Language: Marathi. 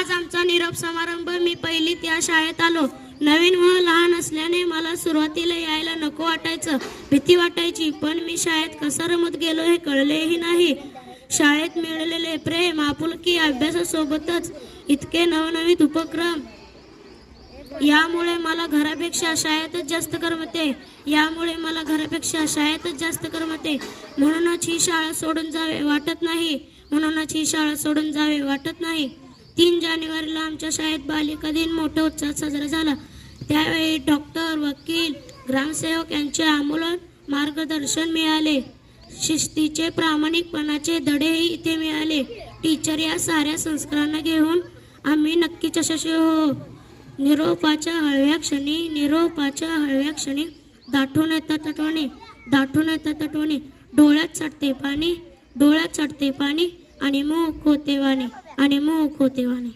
आज आमचा निरोप समारंभ. मी पहिलीत या शाळेत आलो. नवीन व लहान असल्याने मला सुरुवातीला यायला नको वाटायचं, भीती वाटायची. पण मी शाळेत कसा रमत गेलो हे कळलेही नाही. शाळेत मिळालेले प्रेम, आपुलकी, अभ्यासासोबतच इतके नवनवीन उपक्रम यामुळे मला घरापेक्षा शाळेतच जास्त करमते. म्हणूनच ही शाळा सोडून जावे वाटत नाही. 3 जानेवारीला आमच्या शाळेत बालिका दिन मोठ्या उत्साहात साजरा झाला. त्यावेळी डॉक्टर, वकील, ग्रामसेवक यांचे अमूल्य मार्गदर्शन मिळाले. शिस्तीचे, प्रामाणिकपणाचे धडेही इथे मिळाले. टीचर या साऱ्या संस्कारांना घेऊन आम्ही नक्कीच यशस्वी हो. निरोपाच्या हळव्या क्षणी दाटून येतात आठवणी. डोळ्यात चढते पाणी आणि मूक होते वाणी.